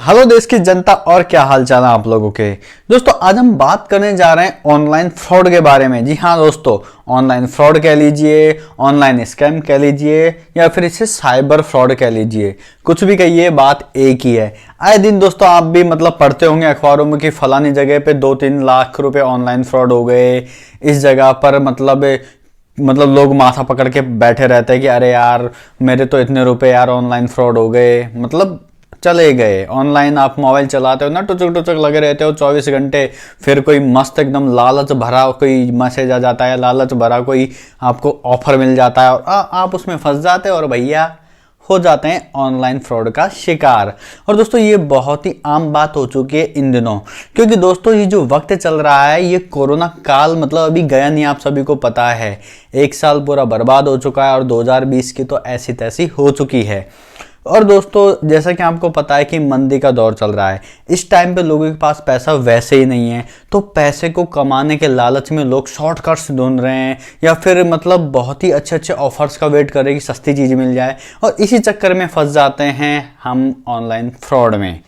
Hello देश की जनता, और क्या हाल चाल है आप लोगों के। दोस्तों आज हम बात करने जा रहे हैं ऑनलाइन फ्रॉड के बारे में। जी हाँ दोस्तों, ऑनलाइन फ्रॉड कह लीजिए, ऑनलाइन स्कैम कह लीजिए, या फिर इसे साइबर फ्रॉड कह लीजिए, कुछ भी कहिए, बात एक ही है। आए दिन दोस्तों आप भी पढ़ते होंगे अखबारों में कि फलानी जगह पे 2-3 लाख रुपए ऑनलाइन फ्रॉड हो गए। इस जगह पर लोग माथा पकड़ के बैठे रहते हैं कि अरे यार मेरे तो इतने रुपए यार ऑनलाइन फ्रॉड हो गए, चले गए। ऑनलाइन आप मोबाइल चलाते हो ना, टुचक टुचक लगे रहते हो 24 घंटे, फिर कोई मस्त एकदम लालच भरा कोई मैसेज आ जाता है, लालच भरा कोई आपको ऑफर मिल जाता है और आप उसमें फंस जाते हो और भैया हो जाते हैं ऑनलाइन फ्रॉड का शिकार। और दोस्तों ये बहुत ही आम बात हो चुकी है इन दिनों, क्योंकि दोस्तों ये जो वक्त चल रहा है, ये कोरोना काल अभी गया नहीं, आप सभी को पता है। एक साल पूरा बर्बाद हो चुका है और 2020 की तो ऐसी तैसी हो चुकी है। और दोस्तों जैसा कि आपको पता है कि मंदी का दौर चल रहा है, इस टाइम पे लोगों के पास पैसा वैसे ही नहीं है, तो पैसे को कमाने के लालच में लोग शॉर्टकट्स ढूंढ रहे हैं, या फिर बहुत ही अच्छे अच्छे ऑफर्स का वेट कर रहे हैं कि सस्ती चीज़ मिल जाए, और इसी चक्कर में फंस जाते हैं हम ऑनलाइन फ्रॉड में।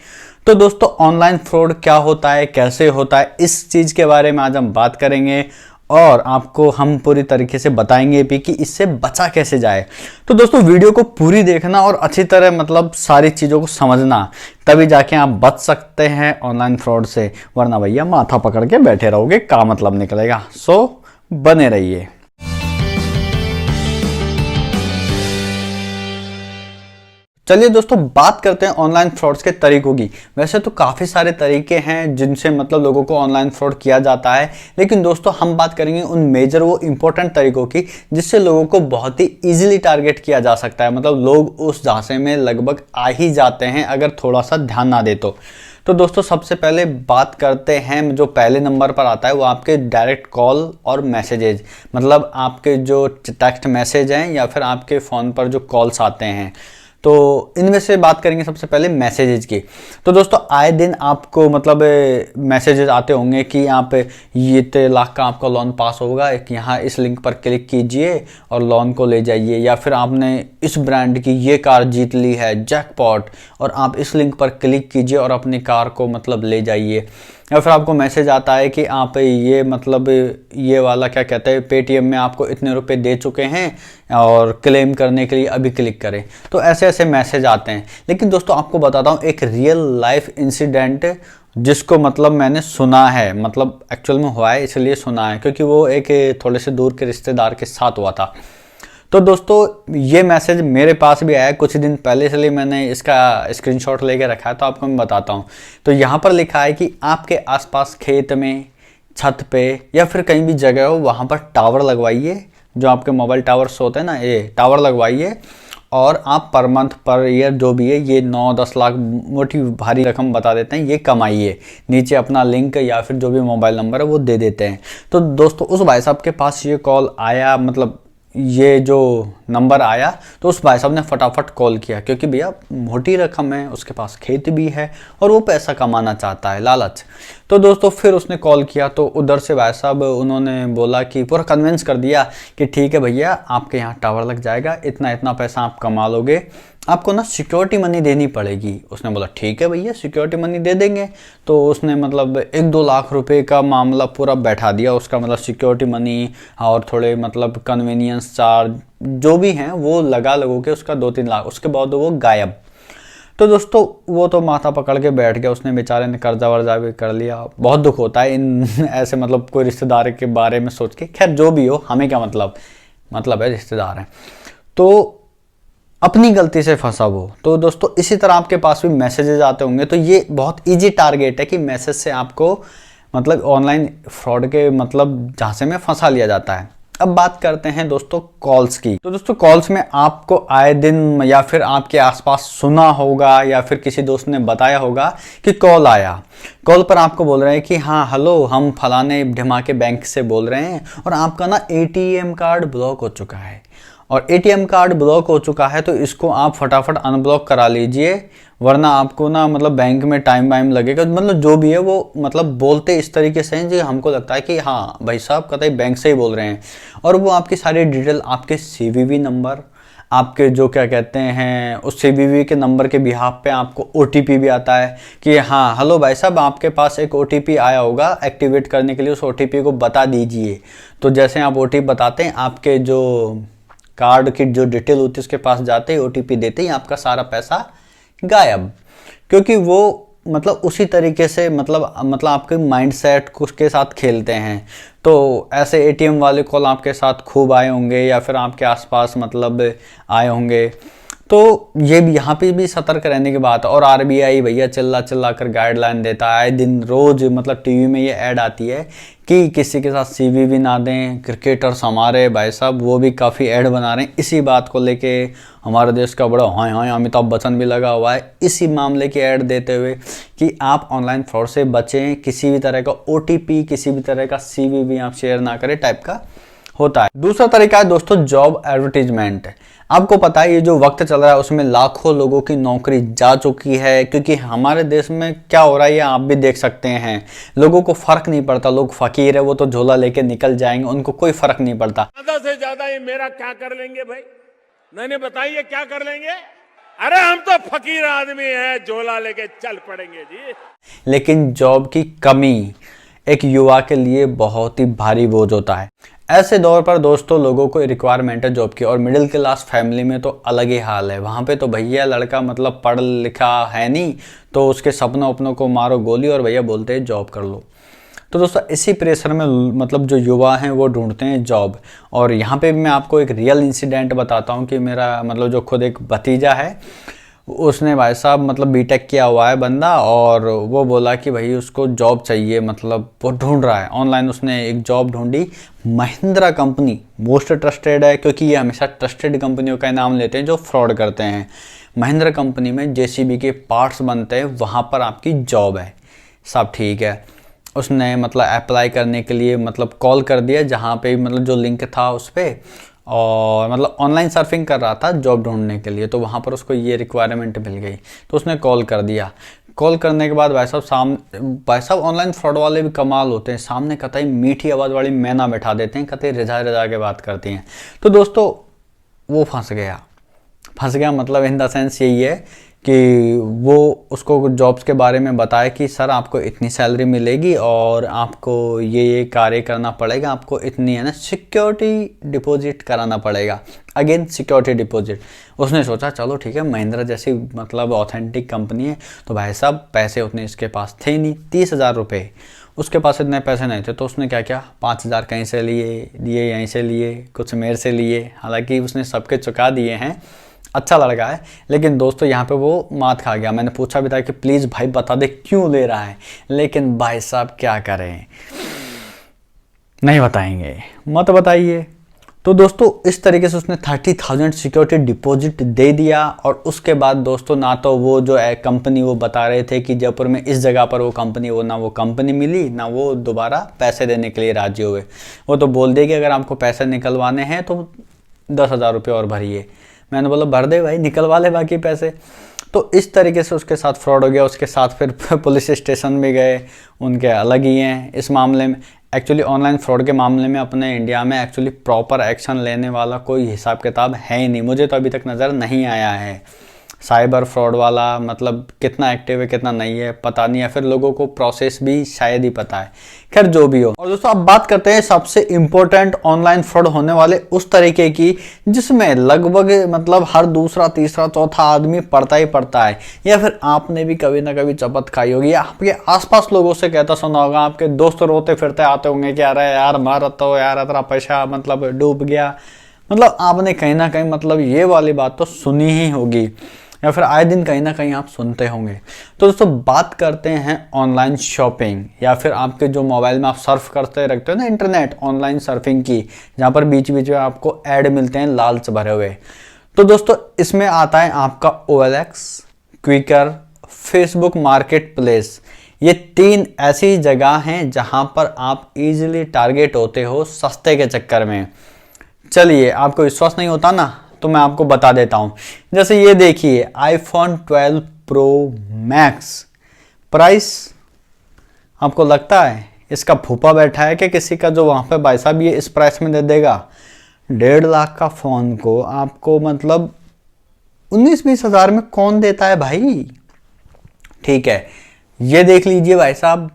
तो दोस्तों ऑनलाइन फ्रॉड क्या होता है, कैसे होता है, इस चीज़ के बारे में आज हम बात करेंगे और आपको हम पूरी तरीके से बताएंगे भी कि इससे बचा कैसे जाए। तो दोस्तों वीडियो को पूरी देखना और अच्छी तरह सारी चीज़ों को समझना, तभी जाके आप बच सकते हैं ऑनलाइन फ्रॉड से, वरना भैया माथा पकड़ के बैठे रहोगे, का मतलब निकलेगा। सो बने रहिए। चलिए दोस्तों बात करते हैं ऑनलाइन फ्रॉड्स के तरीकों की। वैसे तो काफ़ी सारे तरीके हैं जिनसे लोगों को ऑनलाइन फ्रॉड किया जाता है, लेकिन दोस्तों हम बात करेंगे उन मेजर वो इंपॉर्टेंट तरीकों की जिससे लोगों को बहुत ही इजीली टारगेट किया जा सकता है। लोग उस झांसे में लगभग आ ही जाते हैं अगर थोड़ा सा ध्यान ना दे तो दोस्तों सबसे पहले बात करते हैं, जो पहले नंबर पर आता है वो आपके डायरेक्ट कॉल और मैसेजेज, आपके जो टेक्स्ट मैसेज हैं या फिर आपके फ़ोन पर जो कॉल्स आते हैं। तो इनमें से बात करेंगे सबसे पहले मैसेजेस की। तो दोस्तों आए दिन आपको मैसेजेस आते होंगे कि यहाँ पे ये 3 लाख का आपका लोन पास होगा, एक यहाँ इस लिंक पर क्लिक कीजिए और लोन को ले जाइए, या फिर आपने इस ब्रांड की ये कार जीत ली है जैकपॉट और आप इस लिंक पर क्लिक कीजिए और अपनी कार को ले जाइए। या फिर आपको मैसेज आता है कि आप ये वाला क्या कहते हैं, पेटीएम में आपको इतने रुपए दे चुके हैं और क्लेम करने के लिए अभी क्लिक करें। तो ऐसे ऐसे मैसेज आते हैं। लेकिन दोस्तों आपको बताता हूँ एक रियल लाइफ इंसिडेंट जिसको मैंने सुना है, एक्चुअल में हुआ है इसलिए सुना है क्योंकि वो एक थोड़े से दूर के रिश्तेदार के साथ हुआ था। तो दोस्तों ये मैसेज मेरे पास भी आया कुछ दिन पहले, इसलिए मैंने इसका स्क्रीनशॉट लेके रखा है, तो आपको मैं बताता हूँ। तो यहाँ पर लिखा है कि आपके आसपास खेत में, छत पे या फिर कहीं भी जगह हो वहाँ पर टावर लगवाइए, जो आपके मोबाइल टावर्स होते हैं ना, ये टावर लगवाइए और आप पर मंथ पर ईयर जो भी है ये 9-10 लाख मोटी भारी रकम बता देते हैं, ये कमाइए। नीचे अपना लिंक या फिर जो भी मोबाइल नंबर है वो दे देते हैं। तो दोस्तों उस भाई साहब के पास ये कॉल आया, ये जो नंबर आया, तो उस भाई साहब ने फटाफट कॉल किया क्योंकि भैया मोटी रकम है, उसके पास खेत भी है और वो पैसा कमाना चाहता है, लालच। तो दोस्तों फिर उसने कॉल किया तो उधर से भाई साहब उन्होंने बोला कि पूरा कन्विंस कर दिया कि ठीक है भैया आपके यहाँ टावर लग जाएगा, इतना इतना पैसा आप कमा लोगे, आपको ना सिक्योरिटी मनी देनी पड़ेगी। उसने बोला ठीक है भैया सिक्योरिटी मनी दे देंगे। तो उसने 1-2 लाख रुपए का मामला पूरा बैठा दिया, उसका सिक्योरिटी मनी और थोड़े कन्वीनियंस चार्ज जो भी हैं वो लगो के उसका 2-3 लाख, उसके बाद वो गायब। तो दोस्तों वो तो माथा पकड़ के बैठ गया, उसने बेचारे ने कर्जा वर्जा भी कर लिया। बहुत दुख होता है इन ऐसे कोई रिश्तेदार के बारे में सोच के। खैर जो भी हो, हमें क्या मतलब है रिश्तेदार हैं, तो अपनी गलती से फंसा वो। तो दोस्तों इसी तरह आपके पास भी मैसेजेस आते होंगे, तो ये बहुत इजी टारगेट है कि मैसेज से आपको ऑनलाइन फ्रॉड के झांसे में फंसा लिया जाता है। अब बात करते हैं दोस्तों कॉल्स की। तो दोस्तों कॉल्स में आपको आए दिन या फिर आपके आसपास सुना होगा या फिर किसी दोस्त ने बताया होगा कि कॉल आया, कॉल पर आपको बोल रहे हैं कि हाँ हेलो हम फलाने ढिमाके बैंक से बोल रहे हैं और आपका ना एटीएम कार्ड ब्लॉक हो चुका है, और एटीएम कार्ड ब्लॉक हो चुका है तो इसको आप फटाफट अनब्लॉक करा लीजिए, वरना आपको ना बैंक में टाइम वाइम लगेगा। जो भी है वो बोलते इस तरीके से हैं जी हमको लगता है कि हाँ भाई साहब कतई बैंक से ही बोल रहे हैं, और वो आपकी सारी डिटेल, आपके सीवीवी नंबर, आपके जो क्या कहते हैं उस CVV के नंबर के बिहाफ पे आपको OTP भी आता है कि हाँ हेलो भाई साहब, आपके पास एक OTP आया होगा, एक्टिवेट करने के लिए उस OTP को बता दीजिए। तो जैसे आप OTP बताते हैं, आपके जो कार्ड की जो डिटेल होती है उसके पास जाते ही OTP देते ही आपका सारा पैसा गायब। क्योंकि वो मतलब उसी तरीके से मतलब आपके माइंडसेट के साथ खेलते हैं। तो ऐसे ATM वाले कॉल आपके साथ खूब आए होंगे या फिर आपके आसपास मतलब आए होंगे। तो ये भी यहाँ पे भी सतर्क रहने की बात है। और RBI भैया चिल्ला चिल्ला कर गाइडलाइन देता है, आए दिन रोज मतलब टीवी में ये ऐड आती है कि किसी के साथ CVV ना दें। क्रिकेटर्स हमारे भाई साहब वो भी काफ़ी ऐड बना रहे हैं इसी बात को लेके। हमारे देश का बड़ा हाँ हाँ अमिताभ बच्चन भी लगा हुआ है इसी मामले की ऐड देते हुए कि आप ऑनलाइन फ्रॉड से बचें, किसी भी तरह का OTP, किसी भी तरह का CVV आप शेयर ना करें टाइप का होता है। दूसरा तरीका है दोस्तों जॉब एडवर्टीजमेंट। आपको पता है ये जो वक्त चल रहा है उसमें लाखों लोगों की नौकरी जा चुकी है, क्योंकि हमारे देश में क्या हो रहा है ये आप भी देख सकते हैं। लोगों को फर्क नहीं पड़ता, लोग फकीर है वो तो झोला लेके निकल जाएंगे, उनको कोई फर्क नहीं पड़ता। ज्यादा से ज्यादा ये मेरा क्या कर लेंगे भाई, नहीं बताइए क्या कर लेंगे। अरे हम तो फकीर आदमी है, झोला लेके चल पड़ेंगे जी। लेकिन जॉब की कमी एक युवा के लिए बहुत ही भारी बोझ होता है। ऐसे दौर पर दोस्तों लोगों को रिक्वायरमेंट है जॉब की, और मिडिल क्लास फैमिली में तो अलग ही हाल है। वहाँ पे तो भैया लड़का मतलब पढ़ लिखा है नहीं, तो उसके सपनों अपनों को मारो गोली और भैया बोलते हैं जॉब कर लो। तो दोस्तों इसी प्रेशर में मतलब जो युवा हैं वो ढूंढते हैं जॉब। और यहाँ पे मैं आपको एक रियल इंसिडेंट बताता हूँ कि मेरा मतलब जो खुद एक भतीजा है, उसने भाई साहब मतलब B.Tech किया हुआ है बंदा, और वो बोला कि भाई उसको जॉब चाहिए, मतलब वो ढूंढ रहा है ऑनलाइन। उसने एक जॉब ढूंढी, महिंद्रा कंपनी मोस्ट ट्रस्टेड है, क्योंकि ये हमेशा ट्रस्टेड कंपनियों का नाम लेते हैं जो फ्रॉड करते हैं। महिंद्रा कंपनी में JCB के पार्ट्स बनते हैं, वहाँ पर आपकी जॉब है। सब ठीक है, उसने मतलब अप्लाई करने के लिए मतलब कॉल कर दिया, जहाँ पे मतलब जो लिंक था उस पर, और मतलब ऑनलाइन सर्फिंग कर रहा था जॉब ढूंढने के लिए, तो वहाँ पर उसको ये रिक्वायरमेंट मिल गई, तो उसने कॉल कर दिया। कॉल करने के बाद भाई साहब ऑनलाइन फ्रॉड वाले भी कमाल होते हैं, सामने कतई मीठी आवाज़ वाली मैना बैठा देते हैं, कतई रिझा रिझा के बात करती हैं। तो दोस्तों वो फंस गया मतलब इन द सेंस यही है कि वो उसको जॉब्स के बारे में बताया कि सर आपको इतनी सैलरी मिलेगी और आपको ये कार्य करना पड़ेगा, आपको इतनी है ना सिक्योरिटी डिपॉजिट कराना पड़ेगा। Again security deposit. उसने सोचा चलो ठीक है, महिंद्रा जैसी मतलब ऑथेंटिक कंपनी है, तो भाई साहब पैसे उतने इसके पास थे नहीं, 30,000 रुपये उसके पास इतने पैसे नहीं थे। तो उसने क्या किया, 5,000 कहीं से लिए यहीं से लिए, कुछ मेरे से लिए, हालांकि उसने सबके चुका दिए हैं। अच्छा लड़का है, लेकिन दोस्तों यहाँ पे वो मात खा गया। मैंने पूछा भी था कि प्लीज़ भाई बता दे क्यों ले रहा है, लेकिन भाई साहब क्या करें, नहीं बताएंगे, मत बताइए। तो दोस्तों इस तरीके से उसने 30,000 सिक्योरिटी डिपॉजिट दे दिया, और उसके बाद दोस्तों ना तो वो जो कंपनी वो बता रहे थे कि जयपुर में इस जगह पर वो कंपनी, वो ना वो कंपनी मिली, ना वो दोबारा पैसे देने के लिए राजी हुए। वो तो बोल दे कि अगर आपको पैसे निकलवाने हैं तो 10,000 रुपये और भरिए। मैंने बोला भर दे भाई, निकलवा ले बाकी पैसे। तो इस तरीके से उसके साथ फ्रॉड हो गया। उसके साथ फिर पुलिस स्टेशन में गए, उनके अलग ही हैं इस मामले में। एक्चुअली ऑनलाइन फ्रॉड के मामले में अपने इंडिया में एक्चुअली प्रॉपर एक्शन लेने वाला कोई हिसाब किताब है ही नहीं, मुझे तो अभी तक नज़र नहीं आया है। साइबर फ्रॉड वाला मतलब कितना एक्टिव है कितना नहीं है पता नहीं है, फिर लोगों को प्रोसेस भी शायद ही पता है। खैर जो भी हो। और दोस्तों अब बात करते हैं सबसे इम्पोर्टेंट ऑनलाइन फ्रॉड होने वाले उस तरीके की जिसमें लगभग मतलब हर दूसरा तीसरा चौथा आदमी पढ़ता ही पढ़ता है, या फिर आपने भी कभी ना कभी चपत खाई होगी, आपके आसपास लोगों से कहता सुना होगा, आपके दोस्त रोते फिरते आते होंगे कि अरे यार मारा तो यार इतना पैसा मतलब डूब गया। मतलब आपने कहीं ना कहीं मतलब ये वाली बात तो सुनी ही होगी, या फिर आए दिन कहीं ना कहीं आप सुनते होंगे। तो दोस्तों बात करते हैं ऑनलाइन शॉपिंग, या फिर आपके जो मोबाइल में आप सर्फ करते रखते हो ना इंटरनेट, ऑनलाइन सर्फिंग की, जहाँ पर बीच बीच में आपको ऐड मिलते हैं लालच भरे हुए। तो दोस्तों इसमें आता है आपका OLX, Quikr, Facebook marketplace. ये 3 ऐसी जगह हैं जहाँ पर आप इजीली टारगेट होते हो सस्ते के चक्कर में। चलिए आपको विश्वास नहीं होता ना, तो मैं आपको बता देता हूं। जैसे ये देखिए iPhone 12 Pro Max, प्राइस आपको लगता है इसका फूफा बैठा है कि किसी का जो वहां पे भाई साहब ये इस प्राइस में दे देगा? 1.5 लाख का फ़ोन को आपको मतलब 19-20 हज़ार में कौन देता है भाई। ठीक है, ये देख लीजिए भाई साहब,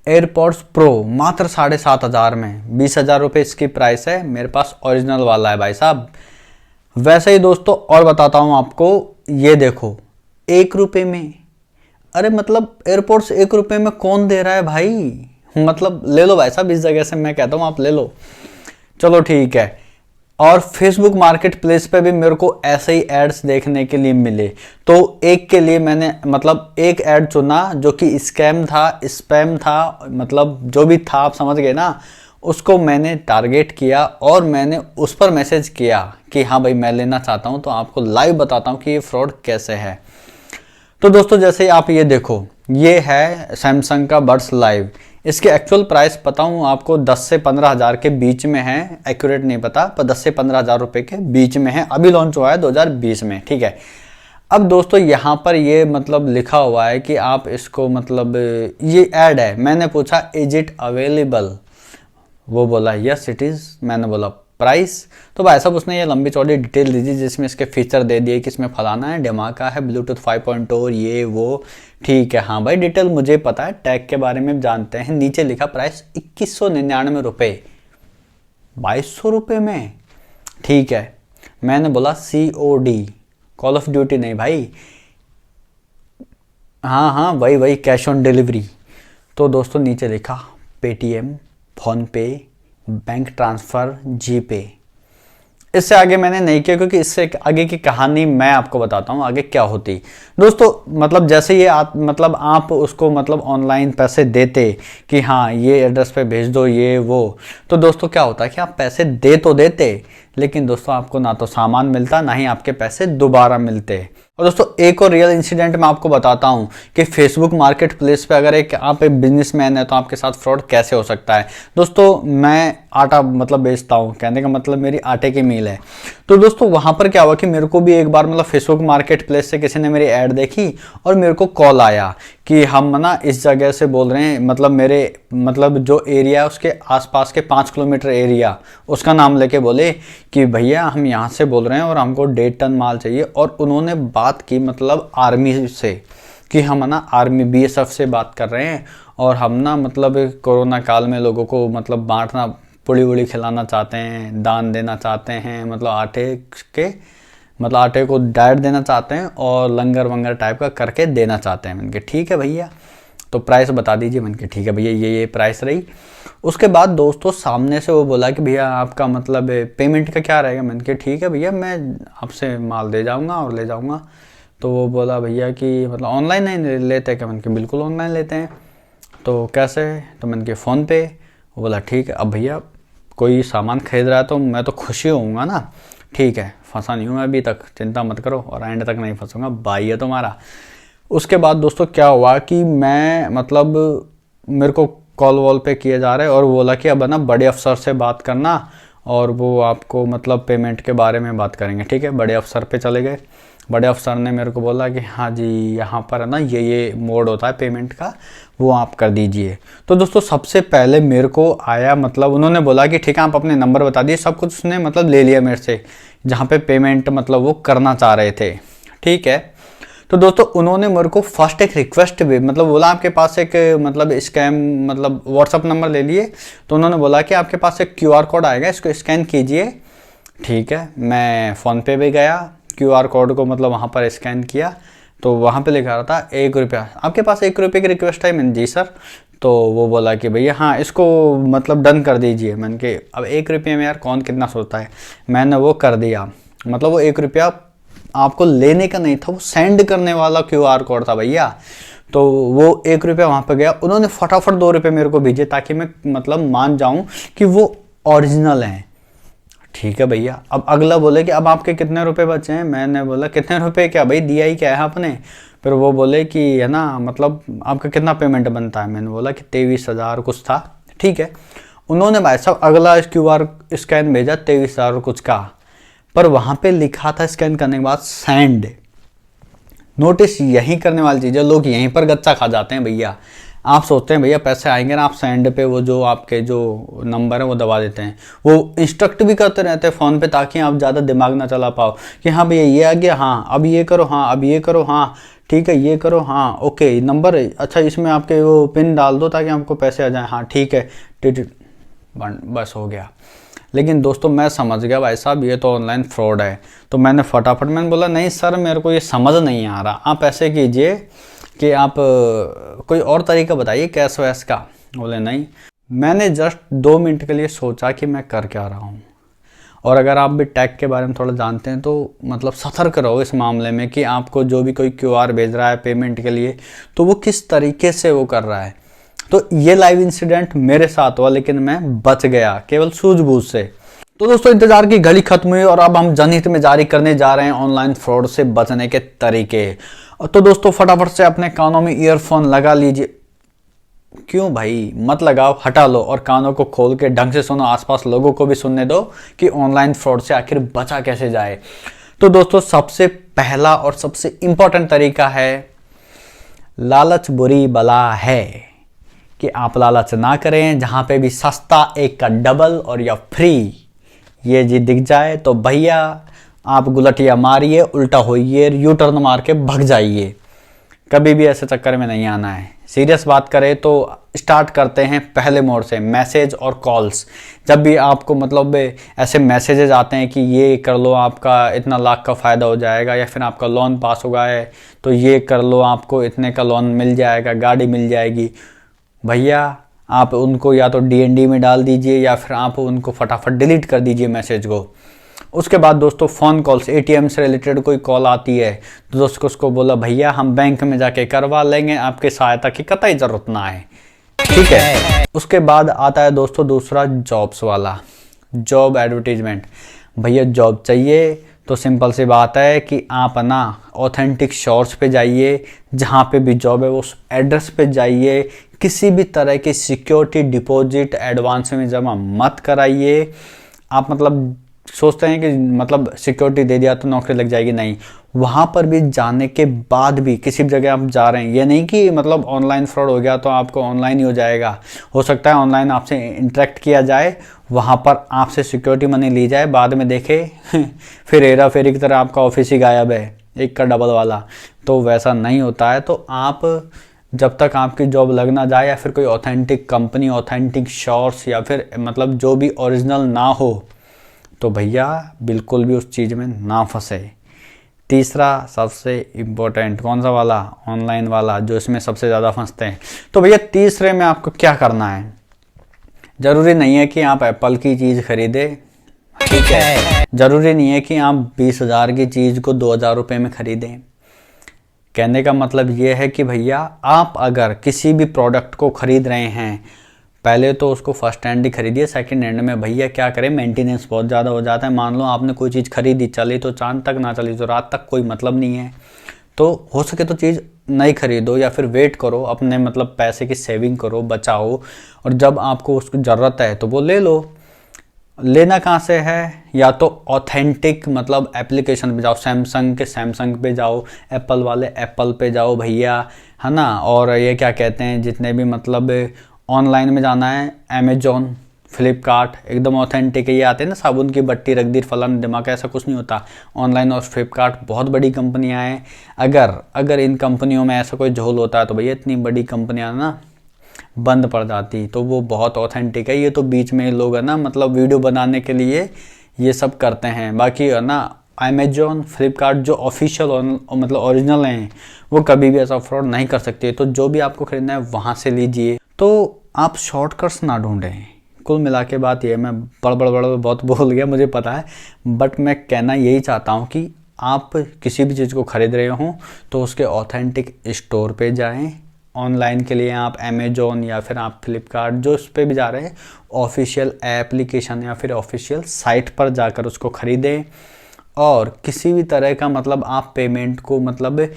एयरपॉड्स प्रो मात्र 7,500 में, 20,000 रुपये इसकी प्राइस है। मेरे पास ओरिजिनल वाला है भाई साहब। वैसे ही दोस्तों और बताता हूँ आपको, ये देखो 1 रुपये में, अरे मतलब एयरपोर्ट्स 1 रुपये में कौन दे रहा है भाई। मतलब ले लो भाई साहब, इस जगह से मैं कहता हूँ आप ले लो। चलो ठीक है। और फेसबुक मार्केट प्लेस पे भी मेरे को ऐसे ही एड्स देखने के लिए मिले, तो एक के लिए मैंने मतलब एक ऐड चुना जो कि स्कैम था, स्पैम था, मतलब जो भी था आप समझ गए ना। उसको मैंने टारगेट किया और मैंने उस पर मैसेज किया कि हाँ भाई मैं लेना चाहता हूँ, तो आपको लाइव बताता हूँ कि ये फ्रॉड कैसे है। तो दोस्तों जैसे आप ये देखो, ये है सैमसंग का बड्स लाइव। इसके एक्चुअल प्राइस बताऊं आपको 10 से 15 हज़ार के बीच में है, एक्यूरेट नहीं पता, पर 10 से 15 हज़ार रुपये के बीच में है। अभी लॉन्च हुआ है 2020 में। ठीक है, अब दोस्तों यहाँ पर ये मतलब लिखा हुआ है कि आप इसको मतलब ये ऐड है। मैंने पूछा इज इट अवेलेबल, वो बोला यस इट इज़। मैंने बोला प्राइस, तो भाई साहब उसने ये लंबी चौड़ी डिटेल दी थी जिसमें इसके फीचर दे दिए कि इसमें फलाना है, धमाका है, ब्लूटूथ 5.0 ये वो। ठीक है, हाँ भाई डिटेल मुझे पता है, टैग के बारे में जानते हैं। नीचे लिखा प्राइस 2199 रुपये, 2200 रुपये में। ठीक है, मैंने बोला COD, कॉल ऑफ ड्यूटी नहीं भाई, हाँ हाँ वही कैश ऑन डिलीवरी। तो दोस्तों नीचे लिखा पेटीएम, फ़ोनपे, बैंक ट्रांसफ़र, जीपे। इससे आगे मैंने नहीं किया क्योंकि इससे आगे की कहानी मैं आपको बताता हूँ आगे क्या होती। दोस्तों मतलब जैसे ये मतलब आप उसको मतलब ऑनलाइन पैसे देते कि हाँ ये एड्रेस पे भेज दो ये वो, तो दोस्तों क्या होता है कि आप पैसे दे तो देते, लेकिन दोस्तों आपको ना तो सामान मिलता ना ही आपके पैसे दोबारा मिलते। और दोस्तों एक और रियल इंसिडेंट मैं आपको बताता हूँ कि फेसबुक मार्केट प्लेस पे अगर आप एक बिजनेसमैन है तो आपके साथ फ्रॉड कैसे हो सकता है। दोस्तों मैं आटा मतलब बेचता हूँ, कहने का मतलब मेरी आटे की मिल है। तो दोस्तों वहाँ पर क्या हुआ कि मेरे को भी एक बार मतलब फेसबुक मार्केट प्लेस से किसी ने मेरी ऐड देखी और मेरे को कॉल आया कि हम ना इस जगह से बोल रहे हैं, मतलब मेरे मतलब जो एरिया है उसके आसपास के 5 किलोमीटर एरिया, उसका नाम लेके बोले कि भैया हम यहाँ से बोल रहे हैं और हमको 1.5 टन माल चाहिए। और उन्होंने बात की मतलब आर्मी से कि हम ना आर्मी BSF से बात कर रहे हैं और हम ना मतलब कोरोना काल में लोगों को मतलब बांटना, पुड़ी वुड़ी खिलाना चाहते हैं, दान देना चाहते हैं, मतलब आटे को डाइट देना चाहते हैं और लंगर वंगर टाइप का करके देना चाहते हैं। मैंने कहा ठीक है भैया, तो प्राइस बता दीजिए। मैंने कहा ठीक है भैया ये प्राइस रही। उसके बाद दोस्तों सामने से वो बोला कि भैया आपका मतलब पेमेंट का क्या रहेगा। मैंने कहा ठीक है भैया मैं आपसे माल दे जाऊँगा और ले जाऊँगा। तो वो बोला भैया कि मतलब ऑनलाइन नहीं लेते क्या। मैंने कहा बिल्कुल ऑनलाइन लेते हैं। तो कैसे, तो मैंने कहा फ़ोन पे। वो बोला ठीक है। अब भैया कोई सामान खरीद रहा है तो मैं तो खुशी होऊंगा ना। ठीक है, फंसा नहीं हूँ मैं अभी तक, चिंता मत करो, और एंड तक नहीं फंसूंगा, भाई है तुम्हारा। उसके बाद दोस्तों क्या हुआ कि मैं मतलब मेरे को कॉल वॉल पे किए जा रहे और बोला कि अब ना बड़े अफसर से बात करना और वो आपको मतलब पेमेंट के बारे में बात करेंगे। ठीक है, बड़े अफसर पे चले गए। बड़े अफसर ने मेरे को बोला कि हाँ जी यहाँ पर है ना ये मोड होता है पेमेंट का, वो आप कर दीजिए। तो दोस्तों सबसे पहले मेरे को आया मतलब उन्होंने बोला कि ठीक है आप अपने नंबर बता दिए, सब कुछ उसने मतलब ले लिया मेरे से जहाँ पे पेमेंट मतलब वो करना चाह रहे थे। ठीक है, तो दोस्तों उन्होंने मेरे को फर्स्ट एक रिक्वेस्ट भी मतलब बोला आपके पास एक मतलब स्कैम मतलब व्हाट्सअप नंबर ले लिए। तो उन्होंने बोला कि आपके पास एक QR कोड आएगा, इसको स्कैन कीजिए। ठीक है, मैं फ़ोनपे पे गया, QR कोड को मतलब वहाँ पर स्कैन किया तो वहाँ पे लिखा रहा था 1 रुपया, आपके पास 1 रुपये की रिक्वेस्ट है। मैंने जी सर। तो वो बोला कि भैया हाँ इसको मतलब डन कर दीजिए। मैंने कहा अब 1 रुपये में यार कौन कितना सोचता है। मैंने वो कर दिया, मतलब वो 1 रुपया आपको लेने का नहीं था, वो सेंड करने वाला QR कोड था भैया। तो वो 1 रुपया वहाँ पे गया, उन्होंने फटाफट 2 रुपये मेरे को भेजे ताकि मैं मतलब मान जाऊँ कि वो ओरिजिनल हैं। ठीक है भैया, अब अगला बोले कि अब आपके कितने रुपए बचे हैं। मैंने बोला कितने रुपए क्या भाई, दिया ही क्या है आपने। फिर वो बोले कि है ना मतलब आपका कितना पेमेंट बनता है। मैंने बोला कि 23,000 कुछ था। ठीक है, उन्होंने भाई साहब अगला QR स्कैन भेजा 23,000 कुछ का, पर वहाँ पे लिखा था स्कैन करने के बाद सेंड। नोटिस यहीं करने वाली चीज़ है, लोग यहीं पर गच्चा खा जाते हैं भैया। आप सोचते हैं भैया पैसे आएंगे ना, आप सेंड पे वो जो आपके जो नंबर है वो दबा देते हैं। वो इंस्ट्रक्ट भी करते रहते हैं फ़ोन पे ताकि आप ज़्यादा दिमाग ना चला पाओ कि हाँ भैया ये आ गया, हाँ अब ये करो, हाँ अब ये करो, हाँ ठीक है ये करो, हाँ ओके नंबर अच्छा इसमें आपके वो पिन डाल दो ताकि आपको पैसे आ जाएँ, हाँ ठीक है बस हो गया। लेकिन दोस्तों मैं समझ गया भाई साहब ये तो ऑनलाइन फ्रॉड है। तो मैंने फटाफट मैंने बोला नहीं सर मेरे को ये समझ नहीं आ रहा, आप ऐसे कीजिए कि आप कोई और तरीका बताइए कैश वैश का। बोले नहीं। मैंने जस्ट 2 मिनट के लिए सोचा कि मैं कर क्या रहा हूँ। और अगर आप भी टैग के बारे में थोड़ा जानते हैं तो मतलब सतर्क रहो इस मामले में कि आपको जो भी कोई QR भेज रहा है पेमेंट के लिए तो वो किस तरीके से वो कर रहा है। तो ये लाइव इंसिडेंट मेरे साथ हुआ लेकिन मैं बच गया केवल सूझबूझ से। तो दोस्तों इंतजार की घड़ी खत्म हुई और अब हम जनहित में जारी करने जा रहे हैं ऑनलाइन फ्रॉड से बचने के तरीके। तो दोस्तों फटाफट से अपने कानों में ईयरफोन लगा लीजिए। क्यों भाई मत लगाओ, हटा लो और कानों को खोल के ढंग से सुनो, आसपास लोगों को भी सुनने दो कि ऑनलाइन फ्रॉड से आखिर बचा कैसे जाए। तो दोस्तों सबसे पहला और सबसे इंपॉर्टेंट तरीका है, लालच बुरी बला है कि आप लालच ना करें। जहां पे भी सस्ता एक का डबल और या फ्री ये जी दिख जाए तो भैया आप गुलटिया मारिए, उल्टा होइए, यू टर्न मार के भग जाइए। कभी भी ऐसे चक्कर में नहीं आना है। सीरियस बात करें तो स्टार्ट करते हैं पहले मोड से, मैसेज और कॉल्स। जब भी आपको मतलब ऐसे मैसेजेस आते हैं कि ये कर लो आपका इतना लाख का फ़ायदा हो जाएगा, या फिर आपका लोन पास हो गया है तो ये कर लो आपको इतने का लोन मिल जाएगा, गाड़ी मिल जाएगी, भैया आप उनको या तो DND में डाल दीजिए या फिर आप उनको फटाफट डिलीट कर दीजिए मैसेज को। उसके बाद दोस्तों फ़ोन कॉल्स, ATM से रिलेटेड कोई कॉल आती है तो दोस्तों उसको बोला भैया हम बैंक में जाके करवा लेंगे, आपकी सहायता की कतई ज़रूरत ना है, ठीक है। उसके बाद आता है दोस्तों दूसरा जॉब्स वाला, जॉब एडवर्टीजमेंट। भैया जॉब चाहिए तो सिंपल सी बात है कि आप ना ऑथेंटिक सोर्स पे जाइए, जहाँ पे भी जॉब है उस एड्रेस पे जाइए, किसी भी तरह की सिक्योरिटी डिपॉजिट एडवांस में जमा मत कराइए। आप मतलब सोचते हैं कि मतलब सिक्योरिटी दे दिया तो नौकरी लग जाएगी, नहीं। वहाँ पर भी जाने के बाद भी किसी भी जगह आप जा रहे हैं, ये नहीं कि मतलब ऑनलाइन फ्रॉड हो गया तो आपको ऑनलाइन ही हो जाएगा। हो सकता है ऑनलाइन आपसे इंटरेक्ट किया जाए, वहाँ पर आपसे सिक्योरिटी मनी ली जाए, बाद में देखे फिर हेरा फेरी की तरह आपका ऑफिस ही गायब है, एक का डबल वाला। तो वैसा नहीं होता है। तो आप जब तक आपकी जॉब लग ना जाए या फिर कोई ऑथेंटिक कंपनी, ऑथेंटिक सोर्स या फिर मतलब जो भी ओरिजिनल ना हो तो भैया बिल्कुल भी उस चीज़ में ना फंसे। तीसरा सबसे इम्पोर्टेंट कौन सा वाला, ऑनलाइन वाला, जो इसमें सबसे ज़्यादा फंसते हैं। तो भैया तीसरे में आपको क्या करना है, ज़रूरी नहीं है कि आप एप्पल की चीज़ खरीदें, ठीक है। ज़रूरी नहीं है कि आप 20,000 की चीज़ को 2,000 रुपये में खरीदें। कहने का मतलब ये है कि भैया आप अगर किसी भी प्रोडक्ट को खरीद रहे हैं, पहले तो उसको फर्स्ट हैंड ही खरीदिए। सेकंड हैंड में भैया क्या करें, मेंटेनेंस बहुत ज़्यादा हो जाता है। मान लो आपने कोई चीज़ खरीदी, चली तो चांद तक, ना चली तो रात तक, कोई मतलब नहीं है। तो हो सके तो चीज़ नहीं खरीदो या फिर वेट करो, अपने मतलब पैसे की सेविंग करो, बचाओ, और जब आपको उसकी ज़रूरत है तो वो ले लो। लेना कहाँ से है, या तो ऑथेंटिक मतलब एप्लीकेशन पे जाओ, सैमसंग के सैमसंग पे जाओ, एप्पल वाले एप्पल पे जाओ भैया, है ना। और ये क्या कहते हैं जितने भी मतलब ऑनलाइन में जाना है, अमेजोन, फ्लिपकार्ट, एकदम ऑथेंटिक ये आते हैं ना, साबुन की बट्टी रख दी फलाना दिमाग, ऐसा कुछ नहीं होता। ऑनलाइन और फ्लिपकार्ट बहुत बड़ी कंपनियां हैं। अगर इन कंपनियों में ऐसा कोई झोल होता है तो भैया इतनी बड़ी कंपनियां ना बंद पड़ जाती, तो वो बहुत ऑथेंटिक है। ये तो बीच में लोग है ना मतलब वीडियो बनाने के लिए ये सब करते हैं। बाकी है ना अमेजोन, फ्लिपकार्ट जो ऑफिशियल मतलब ओरिजिनल हैं, वो कभी भी ऐसा फ्रॉड नहीं कर सकते। तो जो भी आपको खरीदना है वहाँ से लीजिए। तो आप शॉर्टकट्स ना ढूंढें। कुल मिला के बात ये, मैं बड़ बहुत बोल गया मुझे पता है, बट मैं कहना यही चाहता हूँ कि आप किसी भी चीज़ को खरीद रहे हों तो उसके ऑथेंटिक स्टोर पे जाएं। ऑनलाइन के लिए आप अमेजोन या फिर आप फ्लिपकार्ट जो उस पर भी जा रहे हैं, ऑफिशियल एप्लीकेशन या फिर ऑफिशियल साइट पर जाकर उसको ख़रीदें। और किसी भी तरह का मतलब आप पेमेंट को मतलब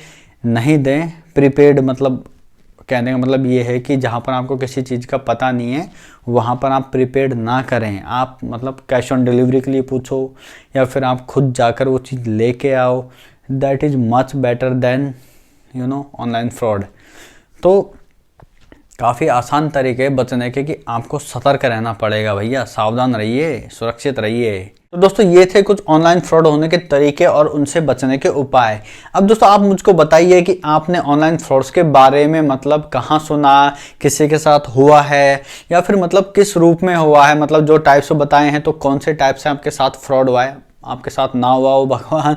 नहीं दें प्रीपेड। मतलब कहने का मतलब ये है कि जहाँ पर आपको किसी चीज़ का पता नहीं है वहाँ पर आप प्रीपेड ना करें। आप मतलब कैश ऑन डिलीवरी के लिए पूछो या फिर आप खुद जाकर वो चीज़ लेके आओ। That is much better than online fraud. तो काफ़ी आसान तरीके बचने के कि आपको सतर्क रहना पड़ेगा भैया, सावधान रहिए, सुरक्षित रहिए। तो दोस्तों ये थे कुछ ऑनलाइन फ्रॉड होने के तरीके और उनसे बचने के उपाय। अब दोस्तों आप मुझको बताइए कि आपने ऑनलाइन फ्रॉड्स के बारे में मतलब कहाँ सुना, किसी के साथ हुआ है, या फिर मतलब किस रूप में हुआ है, मतलब जो टाइप्स बताए हैं तो कौन से टाइप से आपके साथ फ्रॉड हुआ है। आपके साथ ना हुआ हो भगवान,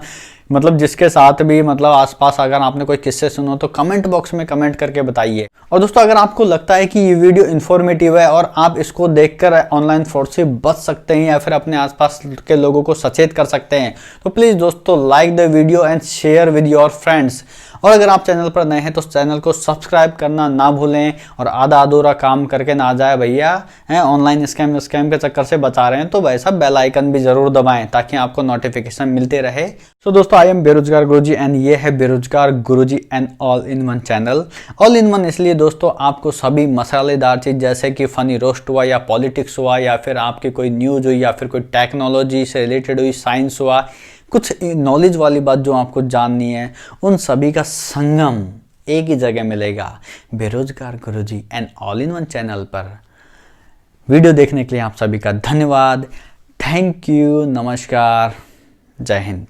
मतलब जिसके साथ भी मतलब आसपास अगर आपने कोई किस्से सुनो तो कमेंट बॉक्स में कमेंट करके बताइए। और दोस्तों अगर आपको लगता है कि ये वीडियो इन्फॉर्मेटिव है और आप इसको देखकर ऑनलाइन फ्रॉड से बच सकते हैं या फिर अपने आसपास के लोगों को सचेत कर सकते हैं, तो प्लीज़ दोस्तों like the video and share with your friends. और अगर आप चैनल पर नए हैं तो चैनल को सब्सक्राइब करना ना भूलें और आधा अधूरा काम करके ना जाए भैया, हैं ऑनलाइन स्कैम के चक्कर से बचा रहे हैं तो वैसा बेल आइकन भी जरूर दबाएं ताकि आपको नोटिफिकेशन मिलते रहे। सो दोस्तों आई एम बेरोजगार गुरुजी एंड ये है Berojgar Guruji and all in one channel. All in one इसलिए दोस्तों आपको सभी मसालेदार चीज़ जैसे कि फनी रोस्ट हुआ या पॉलिटिक्स हुआ या फिर आपकी कोई न्यूज़ हुई या फिर कोई टेक्नोलॉजी से रिलेटेड हुई, साइंस हुआ, कुछ नॉलेज वाली बात जो आपको जाननी है, उन सभी का संगम एक ही जगह मिलेगा, Berojgar Guruji and all in one channel पर। वीडियो देखने के लिए आप सभी का धन्यवाद। थैंक यू, नमस्कार, जय हिंद।